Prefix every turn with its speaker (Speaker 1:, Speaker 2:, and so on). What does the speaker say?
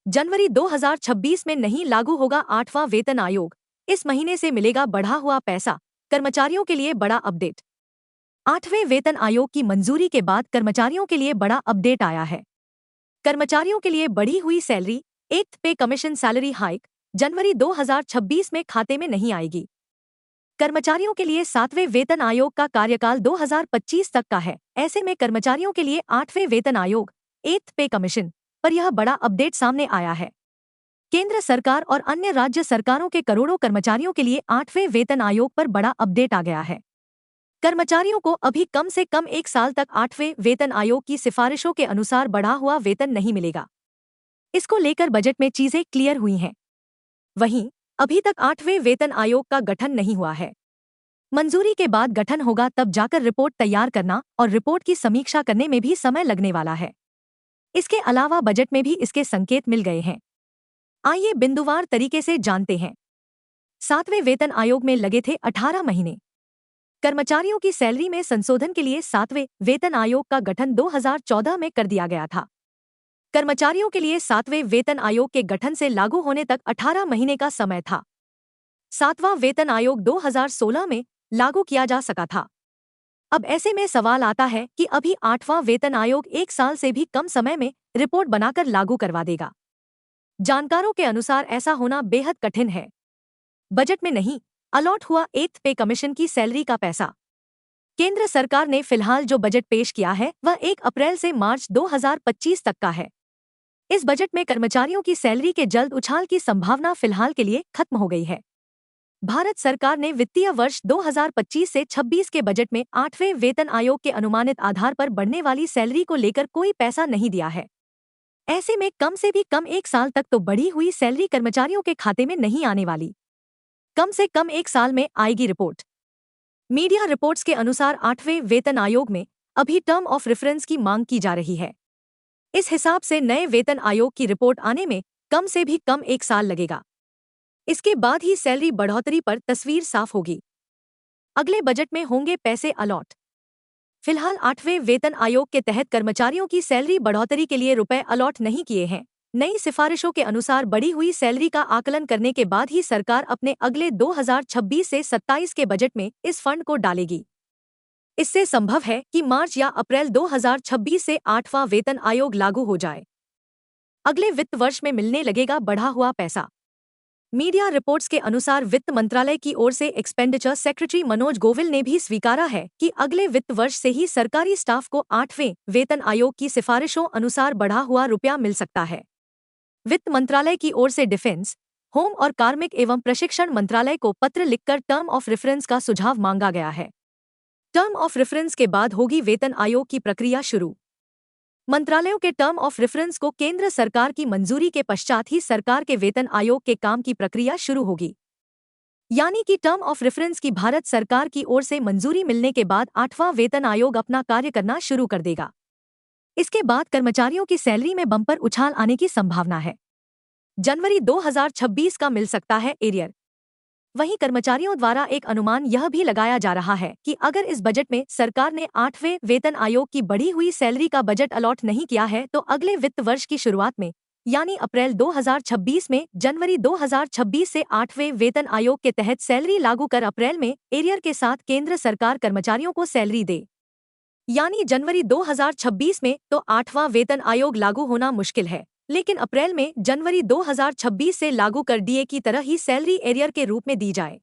Speaker 1: जनवरी 2026 में नहीं लागू होगा 8वां वेतन आयोग। इस महीने से मिलेगा बढ़ा हुआ पैसा, कर्मचारियों के लिए बड़ा अपडेट। 8वें वेतन आयोग की मंजूरी के बाद कर्मचारियों के लिए बड़ा अपडेट आया है। कर्मचारियों के लिए बढ़ी हुई सैलरी, एक पे कमीशन सैलरी हाइक, जनवरी 2026 में खाते में नहीं आएगी। कर्मचारियों के लिए 7वें वेतन आयोग का कार्यकाल 2025 तक का है। ऐसे में कर्मचारियों के लिए 8वें वेतन आयोग, एक पे कमीशन पर यह बड़ा अपडेट सामने आया है। केंद्र सरकार और अन्य राज्य सरकारों के करोड़ों कर्मचारियों के लिए 8वें वेतन आयोग पर बड़ा अपडेट आ गया है। कर्मचारियों को अभी कम से कम 1 साल तक 8वें वेतन आयोग की सिफारिशों के अनुसार बढ़ा हुआ वेतन नहीं मिलेगा। इसको लेकर बजट में चीजें क्लियर हुई हैं। वहीं अभी तक 8वें वेतन आयोग का गठन नहीं हुआ है। मंजूरी के बाद गठन होगा, तब जाकर रिपोर्ट तैयार करना और रिपोर्ट की समीक्षा करने में भी समय लगने वाला है। इसके अलावा बजट में भी इसके संकेत मिल गए हैं। आइए बिंदुवार तरीके से जानते हैं। 7वें वेतन आयोग में लगे थे 18 महीने। कर्मचारियों की सैलरी में संशोधन के लिए 7वें वेतन आयोग का गठन 2014 में कर दिया गया था। कर्मचारियों के लिए 7वें वेतन आयोग के गठन से लागू होने तक 18 महीने का समय था। 7वां वेतन आयोग 2016 में लागू किया जा सका था। अब ऐसे में सवाल आता है कि अभी 8वां वेतन आयोग 1 साल से भी कम समय में रिपोर्ट बनाकर लागू करवा देगा। जानकारों के अनुसार ऐसा होना बेहद कठिन है। बजट में नहीं अलॉट हुआ एक पे कमीशन की सैलरी का पैसा। केंद्र सरकार ने फिलहाल जो बजट पेश किया है वह 1 अप्रैल से मार्च 2025 तक का है। इस बजट में कर्मचारियों की सैलरी के जल्द उछाल की संभावना फिलहाल के लिए खत्म हो गई है। भारत सरकार ने वित्तीय वर्ष 2025 से 26 के बजट में 8वें वेतन आयोग के अनुमानित आधार पर बढ़ने वाली सैलरी को लेकर कोई पैसा नहीं दिया है। ऐसे में कम से भी कम 1 साल तक तो बढ़ी हुई सैलरी कर्मचारियों के खाते में नहीं आने वाली। कम से कम 1 साल में आएगी रिपोर्ट। मीडिया रिपोर्ट्स के अनुसार 8वें वेतन आयोग में अभी टर्म ऑफ रेफरेंस की मांग की जा रही है। इस हिसाब से नए वेतन आयोग की रिपोर्ट आने में कम से भी कम 1 साल लगेगा। इसके बाद ही सैलरी बढ़ोतरी पर तस्वीर साफ होगी। अगले बजट में होंगे पैसे अलॉट। फिलहाल 8वें वेतन आयोग के तहत कर्मचारियों की सैलरी बढ़ोतरी के लिए रुपए अलॉट नहीं किए हैं। नई सिफारिशों के अनुसार बढ़ी हुई सैलरी का आकलन करने के बाद ही सरकार अपने अगले 2026 से 27 के बजट में इस फंड को डालेगी। इससे संभव है कि मार्च या अप्रैल 2026 से 8वां वेतन आयोग लागू हो जाए। अगले वित्त वर्ष में मिलने लगेगा बढ़ा हुआ पैसा। मीडिया रिपोर्ट्स के अनुसार वित्त मंत्रालय की ओर से एक्सपेंडिचर सेक्रेटरी मनोज गोविल ने भी स्वीकारा है कि अगले वित्त वर्ष से ही सरकारी स्टाफ को 8वें वेतन आयोग की सिफारिशों अनुसार बढ़ा हुआ रुपया मिल सकता है। वित्त मंत्रालय की ओर से डिफेंस, होम और कार्मिक एवं प्रशिक्षण मंत्रालय को पत्र लिखकर टर्म ऑफ रेफरेंस का सुझाव मांगा गया है। टर्म ऑफ रेफरेंस के बाद होगी वेतन आयोग की प्रक्रिया शुरू। मंत्रालयों के टर्म ऑफ रेफरेंस को केंद्र सरकार की मंजूरी के पश्चात ही सरकार के वेतन आयोग के काम की प्रक्रिया शुरू होगी। यानी कि टर्म ऑफ रेफरेंस की भारत सरकार की ओर से मंजूरी मिलने के बाद 8वां वेतन आयोग अपना कार्य करना शुरू कर देगा। इसके बाद कर्मचारियों की सैलरी में बम्पर उछाल आने की संभावना है। जनवरी 2026 का मिल सकता है एरियर। वहीं कर्मचारियों द्वारा एक अनुमान यह भी लगाया जा रहा है कि अगर इस बजट में सरकार ने 8वें वेतन आयोग की बढ़ी हुई सैलरी का बजट अलॉट नहीं किया है तो अगले वित्त वर्ष की शुरुआत में यानी अप्रैल 2026 में जनवरी 2026 से 8वें वेतन आयोग के तहत सैलरी लागू कर अप्रैल में एरियर के साथ केंद्र सरकार कर्मचारियों को सैलरी दे। यानी जनवरी 2026 में तो 8वां वेतन आयोग लागू होना मुश्किल है, लेकिन अप्रैल में जनवरी 2026 से लागू कर डीए की तरह ही सैलरी एरियर के रूप में दी जाए।